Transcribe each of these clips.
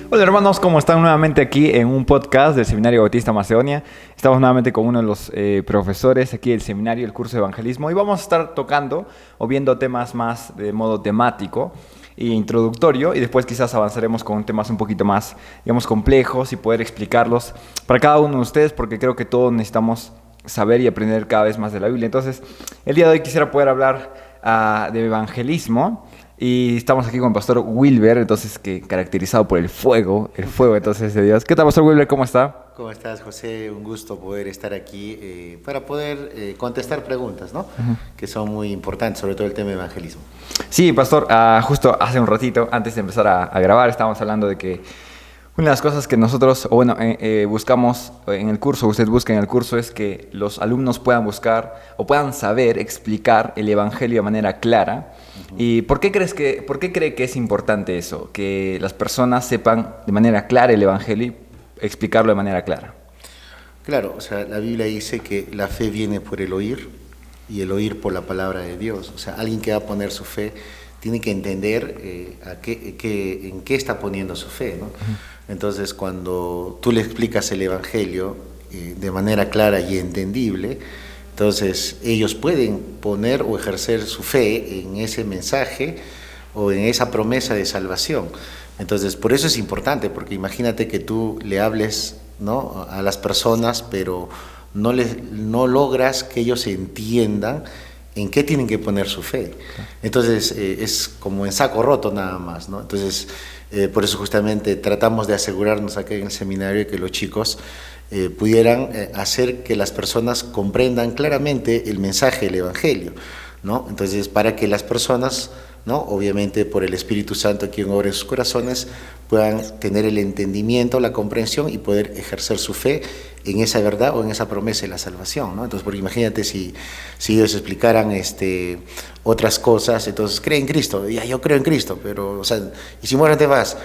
Hola hermanos, ¿cómo están nuevamente aquí en un podcast del Seminario Bautista Macedonia? Estamos nuevamente con uno de los profesores aquí del seminario, el curso de evangelismo, y vamos a estar tocando o viendo temas más de modo temático e introductorio, y después quizás avanzaremos con temas un poquito más, digamos, complejos y poder explicarlos para cada uno de ustedes, porque creo que todos necesitamos saber y aprender cada vez más de la Biblia. Entonces, el día de hoy quisiera poder hablar de evangelismo. Y estamos aquí con el pastor Wilber, entonces, que caracterizado por el fuego entonces de Dios. ¿Qué tal, pastor Wilber? ¿Cómo está? ¿Cómo estás, José? Un gusto poder estar aquí para poder contestar preguntas, ¿no? Que son muy importantes, sobre todo el tema de evangelismo. Sí, pastor, justo hace un ratito, antes de empezar a grabar, estábamos hablando de que una de las cosas que nosotros, buscamos en el curso, usted busca en el curso, es que los alumnos puedan buscar o puedan saber explicar el evangelio de manera clara. ¿Y por qué cree que es importante eso? Que las personas sepan de manera clara el evangelio y explicarlo de manera clara. Claro, o sea, la Biblia dice que la fe viene por el oír y el oír por la palabra de Dios. O sea, alguien que va a poner su fe tiene que entender en qué está poniendo su fe, ¿no? Entonces, cuando tú le explicas el evangelio de manera clara y entendible, entonces ellos pueden poner o ejercer su fe en ese mensaje o en esa promesa de salvación. Entonces, por eso es importante, porque imagínate que tú le hables, ¿no?, a las personas, pero no logras que ellos entiendan en qué tienen que poner su fe. Entonces, es como en saco roto nada más, ¿no? Entonces, por eso justamente tratamos de asegurarnos aquí en el seminario de que los chicos pudieran hacer que las personas comprendan claramente el mensaje del evangelio, ¿no? Entonces, para que las personas, ¿no?, obviamente por el Espíritu Santo quien obra en sus corazones, puedan tener el entendimiento, la comprensión y poder ejercer su fe en esa verdad o en esa promesa de la salvación, ¿no? Entonces, porque imagínate si ellos explicaran otras cosas, entonces cree en Cristo, ya yo creo en Cristo, pero, o sea, y si mueres te vas,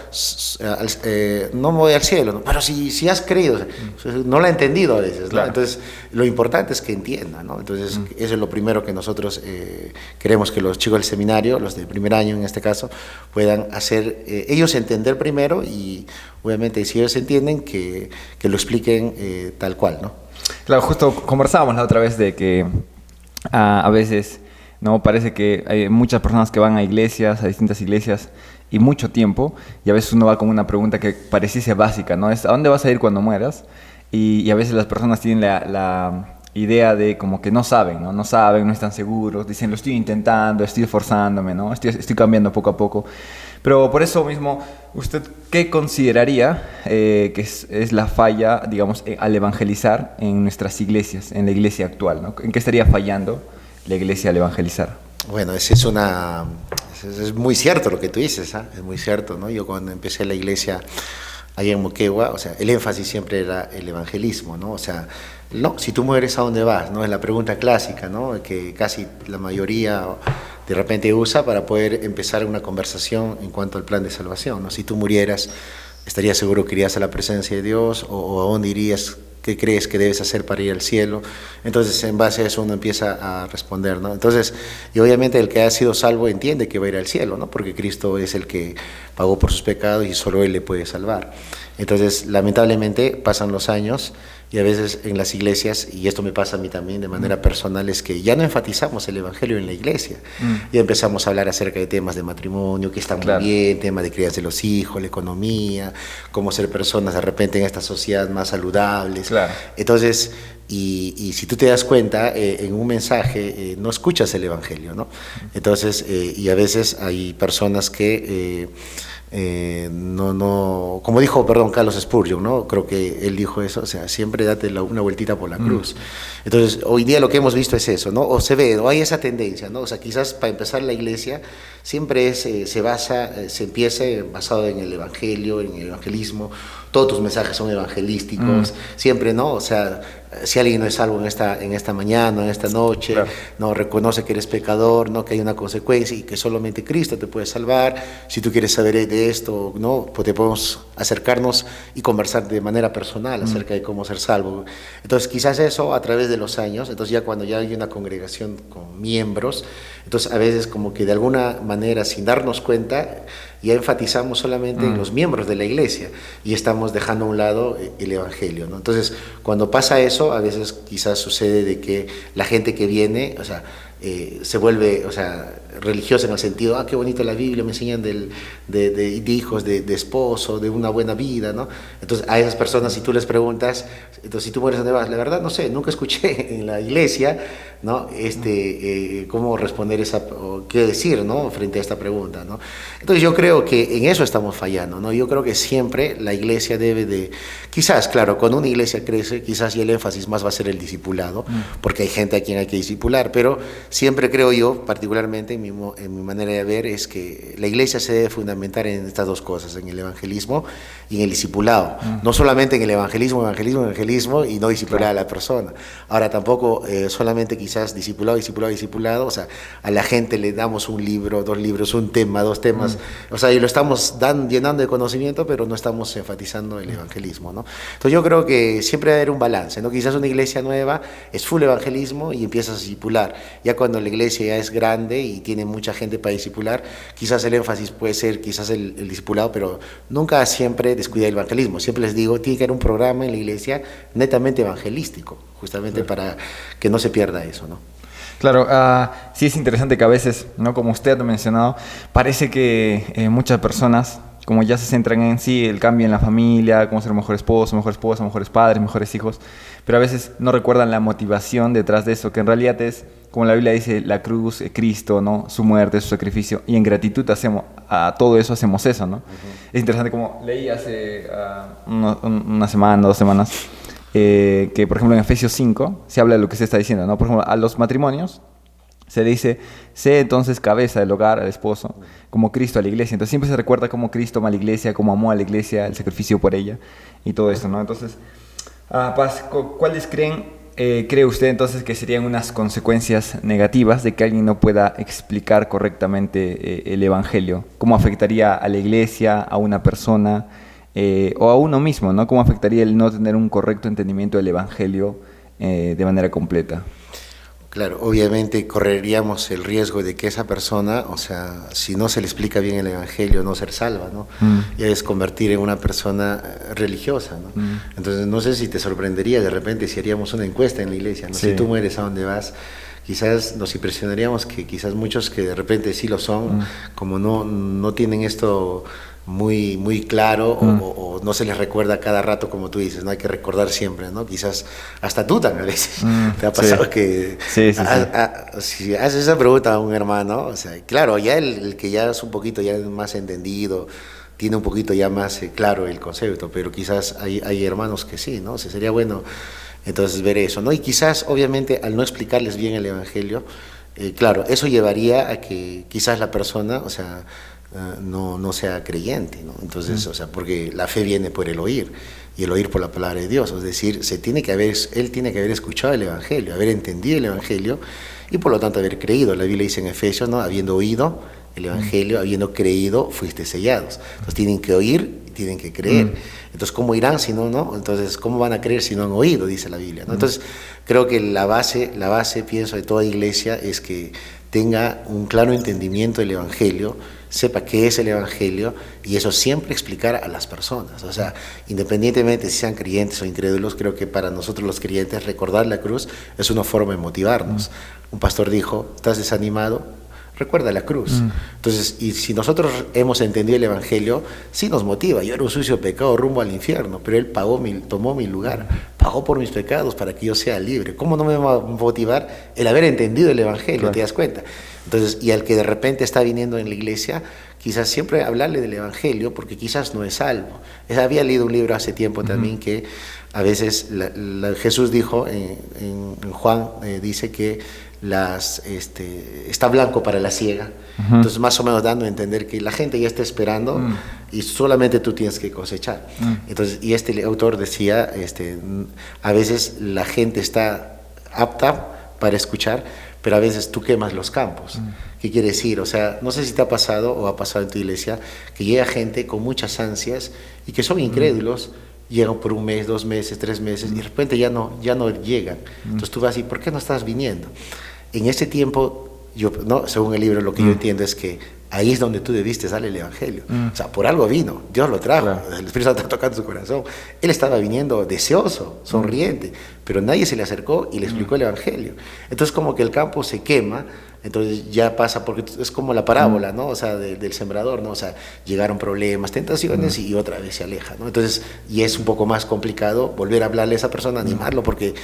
no me voy al cielo, ¿no? Pero si has creído, o sea, no lo he entendido a veces, ¿no? Claro. Entonces, lo importante es que entiendan, ¿no? Entonces, eso es lo primero que nosotros queremos que los chicos del seminario, los de primer año en este caso, puedan hacer, ellos entender primero y obviamente si ellos entienden que lo expliquen tal cual, ¿no? Claro, justo conversábamos la otra vez de que a veces, ¿no?, parece que hay muchas personas que van a iglesias, a distintas iglesias, y mucho tiempo, y a veces uno va con una pregunta que pareciese básica, ¿no? Es, ¿a dónde vas a ir cuando mueras? Y a veces las personas tienen la idea de como que no saben, ¿no? No saben, no están seguros, dicen, lo estoy intentando, estoy esforzándome, ¿no? Estoy cambiando poco a poco. Pero por eso mismo, ¿usted qué consideraría que es la falla, digamos, al evangelizar en nuestras iglesias, en la iglesia actual, ¿no? ¿En qué estaría fallando la iglesia al evangelizar? Bueno, es muy cierto lo que tú dices, ¿eh? Es muy cierto, ¿no? Yo cuando empecé la iglesia allá en Moquegua, o sea, el énfasis siempre era el evangelismo, ¿no? O sea, no, si tú mueres, ¿a dónde vas?, ¿no? Es la pregunta clásica, ¿no?, que casi la mayoría de repente usa para poder empezar una conversación en cuanto al plan de salvación, ¿no? Si tú murieras, ¿estarías seguro que irías a la presencia de Dios? ¿O a dónde irías? ¿Qué crees que debes hacer para ir al cielo? Entonces, en base a eso uno empieza a responder, ¿no? Entonces, y obviamente el que ha sido salvo entiende que va a ir al cielo, ¿no? Porque Cristo es el que pagó por sus pecados y solo Él le puede salvar. Entonces, lamentablemente, pasan los años y a veces en las iglesias, y esto me pasa a mí también de manera personal, es que ya no enfatizamos el evangelio en la iglesia. Ya empezamos a hablar acerca de temas de matrimonio, que están muy bien, temas de crianza de los hijos, la economía, cómo ser personas de repente en esta sociedad más saludables. Claro. Entonces, y si tú te das cuenta, en un mensaje no escuchas el evangelio, ¿no? Entonces, y a veces hay personas que como dijo, Carlos Spurgeon, ¿no? Creo que él dijo eso, o sea, siempre date una vueltita por la cruz. Entonces, hoy día lo que hemos visto es eso, ¿no? O se ve, o hay esa tendencia, ¿no? O sea, quizás para empezar la iglesia siempre se empieza basado en el evangelio, en el evangelismo, todos tus mensajes son evangelísticos, siempre, ¿no? O sea, si alguien no es salvo en esta mañana, en esta noche, claro, no reconoce que eres pecador, no, que hay una consecuencia y que solamente Cristo te puede salvar. Si tú quieres saber de esto, no, pues te podemos acercarnos y conversar de manera personal acerca de cómo ser salvo. Entonces, quizás eso a través de los años, entonces ya cuando ya hay una congregación con miembros, Entonces a veces como que de alguna manera sin darnos cuenta ya enfatizamos solamente en los miembros de la iglesia y estamos dejando a un lado el evangelio, ¿no? Entonces cuando pasa eso a veces quizás sucede de que la gente que viene, o sea, se vuelve, o sea, religiosa en el sentido, qué bonito la Biblia, me enseñan de hijos, de esposo, de una buena vida, ¿no? Entonces a esas personas si tú les preguntas, entonces si tú mueres, ¿dónde vas? La verdad no sé, nunca escuché en la iglesia, ¿no? Cómo responder o qué decir, ¿no? Frente a esta pregunta, ¿no? Entonces yo creo que en eso estamos fallando, ¿no? Yo creo que siempre la iglesia debe de, quizás, claro, cuando una iglesia crece, quizás ya el énfasis más va a ser el discipulado, porque hay gente a quien hay que discipular, pero siempre creo yo, particularmente en mi manera de ver, es que la iglesia se debe fundamentar en estas dos cosas, en el evangelismo y en el discipulado. No solamente en el evangelismo y no discipular a la persona. Ahora tampoco solamente quizás discipulado, o sea, a la gente le damos un libro, 2 libros, un tema, 2 temas, o sea, y lo estamos llenando de conocimiento, pero no estamos enfatizando el evangelismo, ¿no? Entonces yo creo que siempre debe haber un balance, ¿no? Quizás una iglesia nueva es full evangelismo y empiezas a discipular. Ya cuando la iglesia ya es grande y tiene mucha gente para discipular, quizás el énfasis puede ser quizás el discipulado, pero nunca siempre descuida el evangelismo. Siempre les digo, tiene que haber un programa en la iglesia netamente evangelístico, justamente para que no se pierda eso, ¿no? Claro, sí es interesante que a veces, ¿no? Como usted ha mencionado, parece que muchas personas, como ya se centran en sí, el cambio en la familia, cómo ser mejor esposo, mejores padres, mejores hijos, pero a veces no recuerdan la motivación detrás de eso, que en realidad es, como la Biblia dice, la cruz, Cristo, ¿no? Su muerte, su sacrificio, y en gratitud a todo eso hacemos eso, ¿no? Es interesante, como leí hace una semana, 2 semanas, que por ejemplo en Efesios 5 se habla de lo que se está diciendo, ¿no? Por ejemplo, a los matrimonios se dice, sé entonces cabeza del hogar, al esposo, como Cristo a la iglesia. Entonces siempre se recuerda cómo Cristo ama a la iglesia, cómo amó a la iglesia, el sacrificio por ella y todo esto, ¿no? Entonces, Paz, ¿cuáles cree usted entonces que serían unas consecuencias negativas de que alguien no pueda explicar correctamente el evangelio? ¿Cómo afectaría a la iglesia, a una persona o a uno mismo, ¿no? ¿Cómo afectaría el no tener un correcto entendimiento del evangelio de manera completa? Claro, obviamente correríamos el riesgo de que esa persona, o sea, si no se le explica bien el evangelio, no ser salva, ¿no? Y es convertir en una persona religiosa, ¿no? Entonces, no sé si te sorprendería de repente si haríamos una encuesta en la iglesia, ¿no? Sí. Si tú mueres, ¿a dónde vas? Quizás nos impresionaríamos que quizás muchos que de repente sí lo son, como no tienen esto muy claro o no se les recuerda cada rato, como tú dices, no hay que recordar siempre, ¿no? Quizás hasta tú también a veces te ha pasado que si haces esa pregunta a un hermano, o sea, claro, ya el que ya es un poquito ya más entendido, tiene un poquito ya más claro el concepto, pero quizás hay hermanos que sí, ¿no? O sea, sería bueno entonces ver eso, ¿no? Y quizás, obviamente, al no explicarles bien el evangelio, claro, eso llevaría a que quizás la persona, o sea, no sea creyente, ¿no? Entonces, o sea, porque la fe viene por el oír, y el oír por la palabra de Dios, es decir, él tiene que haber escuchado el evangelio, haber entendido el evangelio, y por lo tanto haber creído. La Biblia dice en Efesios, ¿no? Habiendo oído el evangelio, habiendo creído, fuiste sellados. Entonces tienen que oír y tienen que creer. Entonces, ¿cómo irán si no? Entonces, ¿cómo van a creer si no han oído? Dice la Biblia, ¿no? Entonces, creo que la base, pienso, de toda iglesia es que tenga un claro entendimiento del evangelio, sepa qué es el evangelio, y eso siempre explicar a las personas. O sea, independientemente si sean creyentes o incrédulos, creo que para nosotros los creyentes recordar la cruz es una forma de motivarnos. Un pastor dijo, ¿estás desanimado? Recuerda la cruz. Entonces, y si nosotros hemos entendido el evangelio, sí nos motiva. Yo era un sucio pecado rumbo al infierno, pero él tomó mi lugar, pagó por mis pecados para que yo sea libre. ¿Cómo no me va a motivar el haber entendido el evangelio? Claro. ¿Te das cuenta? Entonces, y al que de repente está viniendo en la iglesia, quizás siempre hablarle del evangelio, porque quizás no es salvo. Había leído un libro hace tiempo también que a veces Jesús dijo en Juan, dice que está blanco para la siega. Entonces, más o menos dando a entender que la gente ya está esperando y solamente tú tienes que cosechar. Entonces, y este autor decía, a veces la gente está apta para escuchar, pero a veces tú quemas los campos. ¿Qué quiere decir? O sea, no sé si te ha pasado o ha pasado en tu iglesia que llega gente con muchas ansias y que son incrédulos, llegan por 1 mes, 2 meses, 3 meses y de repente ya no llegan. Entonces tú vas y ¿por qué no estás viniendo? En ese tiempo yo, ¿no? Según el libro, lo que yo entiendo es que ahí es donde tú debiste darle el Evangelio. O sea, por algo vino, Dios lo trajo, claro. El Espíritu Santo está tocando su corazón. Él estaba viniendo deseoso, sonriente, pero nadie se le acercó y le explicó el Evangelio. Entonces como que el campo se quema, entonces ya pasa, porque es como la parábola, ¿no? O sea, del sembrador, ¿no? O sea, llegaron problemas, tentaciones y otra vez se aleja, ¿no? Entonces, y es un poco más complicado volver a hablarle a esa persona, animarlo, porque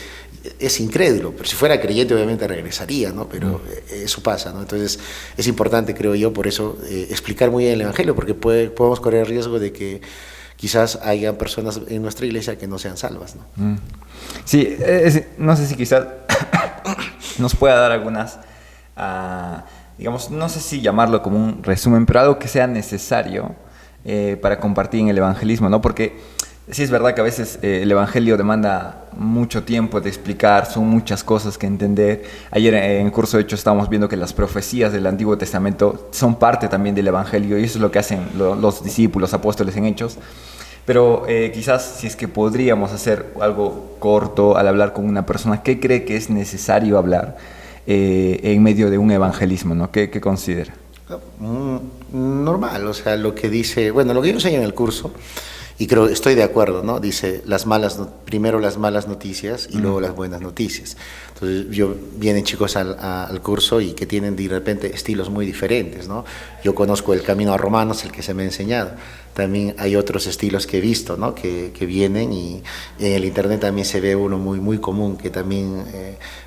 es incrédulo, pero si fuera creyente obviamente regresaría, ¿no? Pero eso pasa, ¿no? Entonces, es importante, creo yo, por eso, explicar muy bien el Evangelio, porque podemos correr el riesgo de que quizás haya personas en nuestra iglesia que no sean salvas, ¿no? Sí, no sé si quizás nos pueda dar algunas... digamos, no sé si llamarlo como un resumen, pero algo que sea necesario para compartir en el evangelismo, ¿no? Porque sí es verdad que a veces el evangelio demanda mucho tiempo de explicar, son muchas cosas que entender. Ayer en el curso de Hechos estábamos viendo que las profecías del Antiguo Testamento son parte también del evangelio, y eso es lo que hacen los discípulos, apóstoles en Hechos. Pero quizás si es que podríamos hacer algo corto al hablar con una persona, ¿qué cree que es necesario hablar en medio de un evangelismo, ¿no? ¿Qué considera? Normal, o sea, lo que dice, bueno, lo que yo enseño en el curso, y creo, estoy de acuerdo, ¿no? Dice, primero las malas noticias y luego las buenas noticias. Entonces, vienen chicos al curso y que tienen de repente estilos muy diferentes, ¿no? Yo conozco el camino a Romanos, el que se me ha enseñado. También hay otros estilos que he visto, ¿no? Que vienen, y en el internet también se ve uno muy, muy común que también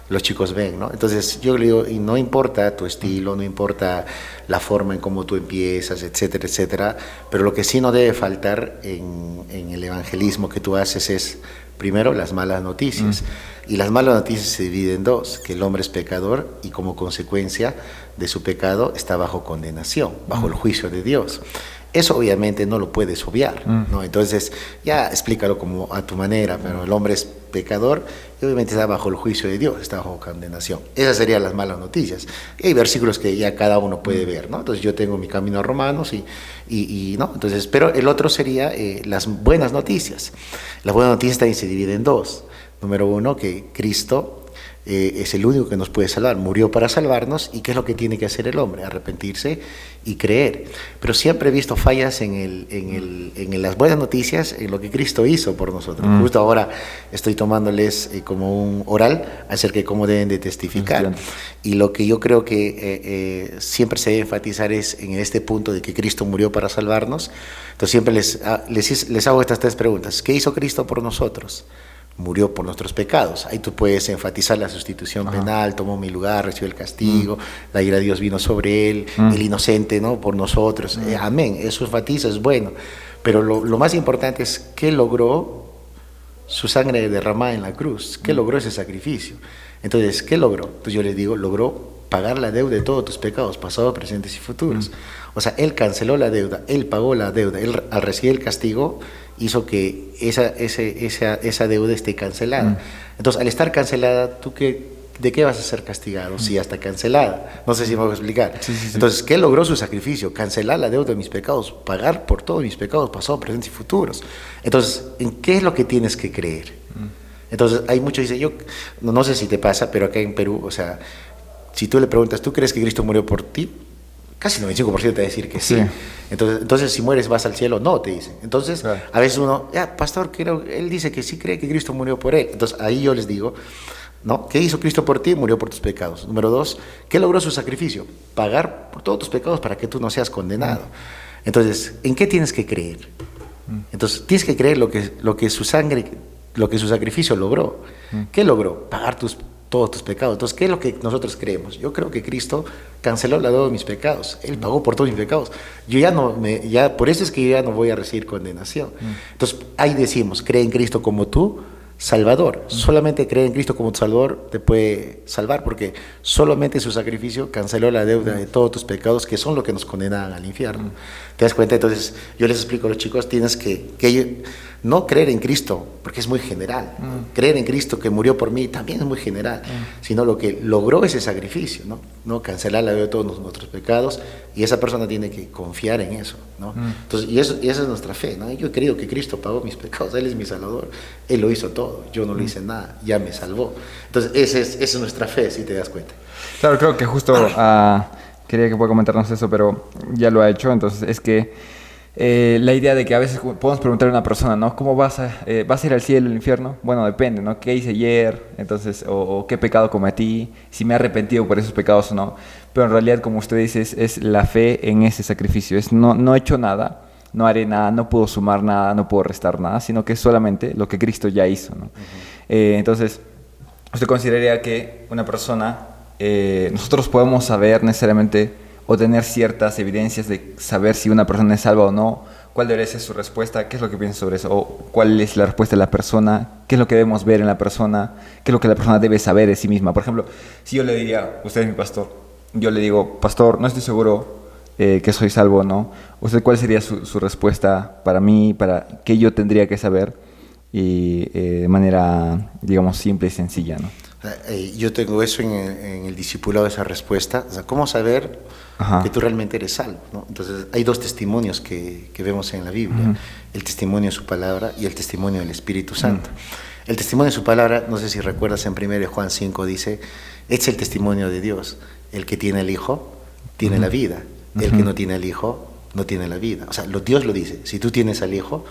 los chicos ven, ¿no? Entonces yo le digo, y no importa tu estilo, no importa la forma en cómo tú empiezas, etcétera, etcétera, pero lo que sí no debe faltar en el evangelismo que tú haces es, primero, las malas noticias. Y las malas noticias se dividen en dos, que el hombre es pecador y como consecuencia de su pecado está bajo condenación, bajo el juicio de Dios. Eso obviamente no lo puedes obviar, ¿no? Entonces ya explícalo como a tu manera, pero el hombre es pecador y obviamente está bajo el juicio de Dios, está bajo condenación. Esas serían las malas noticias. Y hay versículos que ya cada uno puede ver, ¿no? Entonces yo tengo mi camino a Romanos y ¿no? Entonces, pero el otro sería las buenas noticias. Las buenas noticias también se dividen en dos. Número uno, que Cristo es el único que nos puede salvar, murió para salvarnos. ¿Y qué es lo que tiene que hacer el hombre? Arrepentirse y creer. Pero siempre he visto fallas en las buenas noticias, en lo que Cristo hizo por nosotros. Justo ahora estoy tomándoles como un oral acerca de cómo deben de testificar. Y lo que yo creo que siempre se debe enfatizar es en este punto de que Cristo murió para salvarnos. Entonces siempre les hago estas tres preguntas. ¿Qué hizo Cristo por nosotros? Murió por nuestros pecados. Ahí tú puedes enfatizar la sustitución penal, tomó mi lugar, recibió el castigo, la ira de Dios vino sobre él, el inocente, ¿no? Por nosotros. Amén, eso enfatiza, es bueno. Pero lo más importante es qué logró su sangre derramada en la cruz, qué logró ese sacrificio. Entonces, ¿qué logró? Pues yo les digo, logró pagar la deuda de todos tus pecados, pasados, presentes y futuros. O sea, Él canceló la deuda, Él pagó la deuda, Él al recibir el castigo hizo que esa deuda esté cancelada. Entonces, al estar cancelada, ¿de qué vas a ser castigado si ya está cancelada? No sé si me voy a explicar. Sí. Entonces, ¿qué logró su sacrificio? Cancelar la deuda de mis pecados, pagar por todos mis pecados, pasados, presentes y futuros. Entonces, ¿en qué es lo que tienes que creer? Entonces, hay muchos que dicen, no sé si te pasa, pero acá en Perú, o sea, si tú le preguntas, ¿tú crees que Cristo murió por ti? Casi el 95% te va a decir que sí. Entonces, si mueres, ¿vas al cielo? No, te dicen. Entonces, a veces uno, pastor, él dice que sí cree que Cristo murió por él. Entonces, ahí yo les digo, ¿no? ¿Qué hizo Cristo por ti? Murió por tus pecados. Número 2, ¿qué logró su sacrificio? Pagar por todos tus pecados para que tú no seas condenado. Entonces, ¿en qué tienes que creer? Entonces, tienes que creer lo que su sacrificio logró. ¿Qué logró? Pagar todos tus pecados. Entonces, ¿qué es lo que nosotros creemos? Yo creo que Cristo canceló la deuda de mis pecados. Él pagó por todos mis pecados. Por eso es que yo ya no voy a recibir condenación. Entonces, ahí decimos, cree en Cristo como tú, Salvador. Solamente creer en Cristo como tu Salvador te puede salvar, porque solamente su sacrificio canceló la deuda de todos tus pecados, que son lo que nos condenan al infierno. ¿Te das cuenta? Entonces, yo les explico a los chicos, tienes que no creer en Cristo, porque es muy general. Creer en Cristo que murió por mí también es muy general, sino lo que logró ese sacrificio, ¿no? Cancelar la deuda de todos nuestros pecados, y esa persona tiene que confiar en eso, ¿no? Entonces, y esa es nuestra fe, ¿no? Yo he creído que Cristo pagó mis pecados, Él es mi Salvador, Él lo hizo todo, yo no lo hice nada, ya me salvó. Entonces, esa es nuestra fe, si te das cuenta. Claro, creo que justo quería que pueda comentarnos eso, pero ya lo ha hecho. Entonces, es que la idea de que a veces podemos preguntarle a una persona, ¿no? ¿Cómo vas a ir al cielo o al infierno? Bueno, depende, ¿no? ¿Qué hice ayer? Entonces, o qué pecado cometí, si me he arrepentido por esos pecados o no. Pero en realidad, como usted dice, es la fe en ese sacrificio. No he hecho nada, no haré nada, no puedo sumar nada, no puedo restar nada, sino que es solamente lo que Cristo ya hizo, ¿no? Entonces, ¿usted consideraría que una persona, nosotros podemos saber necesariamente o tener ciertas evidencias de saber si una persona es salva o no? ¿Cuál debería ser su respuesta? ¿Qué es lo que piensa sobre eso? ¿O cuál es la respuesta de la persona? ¿Qué es lo que debemos ver en la persona? ¿Qué es lo que la persona debe saber de sí misma? Por ejemplo, si yo le diría, usted es mi pastor, yo le digo, pastor, no estoy seguro que soy salvo o no. ¿Usted cuál sería su respuesta para mí, para qué yo tendría que saber? Y de manera, digamos, simple y sencilla, ¿no? Yo tengo eso en el discipulado, esa respuesta. O sea, ¿cómo saber que tú realmente eres salvo, ¿no? Entonces, hay dos testimonios que vemos en la Biblia. El testimonio de su palabra y el testimonio del Espíritu Santo. El testimonio de su palabra, no sé si recuerdas, en 1 Juan 5 dice, este es el testimonio de Dios. El que tiene el Hijo, tiene la vida. El que no tiene el Hijo, no tiene la vida. O sea, Dios lo dice, si tú tienes al Hijo,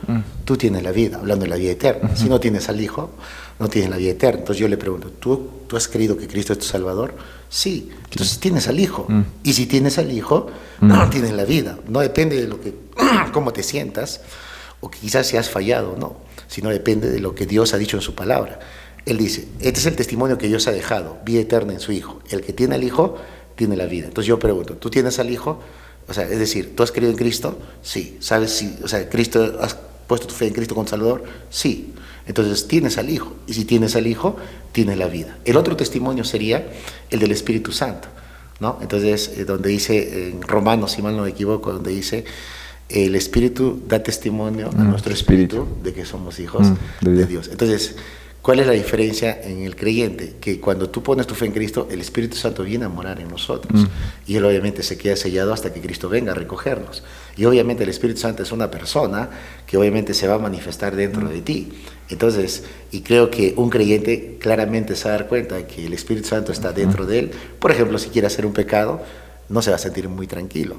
tú tienes la vida, hablando de la vida eterna. Si no tienes al Hijo, no tienes la vida eterna. Entonces yo le pregunto, ¿tú has creído que Cristo es tu Salvador? Sí. Entonces tienes al Hijo. Y si tienes al Hijo, no tienes la vida. No depende de cómo te sientas, o quizás si has fallado o no, sino depende de lo que Dios ha dicho en su palabra. Él dice, este es el testimonio que Dios ha dejado, vida eterna en su Hijo. El que tiene al Hijo, tiene la vida. Entonces yo pregunto, ¿tú tienes al Hijo? O sea, es decir, ¿tú has creído en Cristo? Sí. ¿Sabes si, o sea, has puesto tu fe en Cristo como Salvador? Sí. Entonces tienes al Hijo. Y si tienes al Hijo, tienes la vida. El otro testimonio sería el del Espíritu Santo, ¿no? Entonces, donde dice, en Romanos, si mal no me equivoco, donde dice, el Espíritu da testimonio a nuestro espíritu de que somos hijos de Dios. Entonces, ¿cuál es la diferencia en el creyente? Que cuando tú pones tu fe en Cristo, el Espíritu Santo viene a morar en nosotros. Y Él obviamente se queda sellado hasta que Cristo venga a recogernos. Y obviamente el Espíritu Santo es una persona que obviamente se va a manifestar dentro de ti. Entonces, y creo que un creyente claramente se va a dar cuenta de que el Espíritu Santo está dentro de él. Por ejemplo, si quiere hacer un pecado, no se va a sentir muy tranquilo,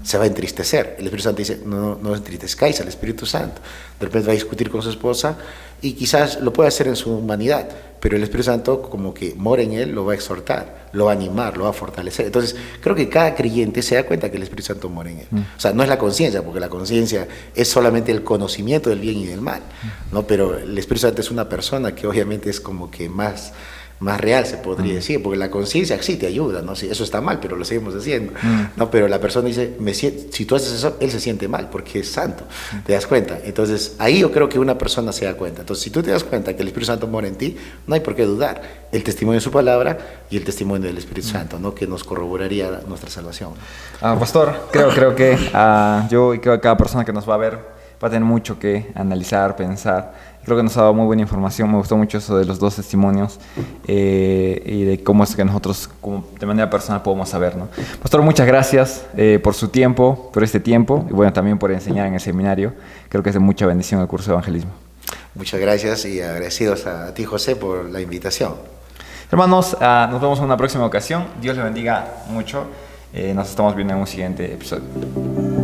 se va a entristecer. El Espíritu Santo dice, no entristezcáis al Espíritu Santo. De repente va a discutir con su esposa y quizás lo puede hacer en su humanidad, pero el Espíritu Santo, como que mora en él, lo va a exhortar, lo va a animar, lo va a fortalecer. Entonces, creo que cada creyente se da cuenta que el Espíritu Santo mora en él. O sea, no es la conciencia, porque la conciencia es solamente el conocimiento del bien y del mal, ¿no? Pero el Espíritu Santo es una persona que obviamente es como que más real, se podría decir, porque la conciencia sí te ayuda, ¿no? Sí, eso está mal, pero lo seguimos haciendo, ¿no? Pero la persona dice, si tú haces eso, él se siente mal, porque es santo, ¿te das cuenta? Entonces, ahí yo creo que una persona se da cuenta. Entonces, si tú te das cuenta que el Espíritu Santo mora en ti, no hay por qué dudar. El testimonio de su palabra y el testimonio del Espíritu Santo, ¿no? Que nos corroboraría nuestra salvación. Pastor, creo que yo y creo que cada persona que nos va a ver va a tener mucho que analizar, pensar. Creo que nos ha dado muy buena información. Me gustó mucho eso de los dos testimonios y de cómo es que nosotros, como de manera personal, podemos saber, ¿no? Pastor, muchas gracias por su tiempo, por este tiempo y bueno, también por enseñar en el seminario. Creo que es de mucha bendición el curso de evangelismo. Muchas gracias y agradecidos a ti, José, por la invitación. Hermanos, nos vemos en una próxima ocasión. Dios les bendiga mucho. Nos estamos viendo en un siguiente episodio.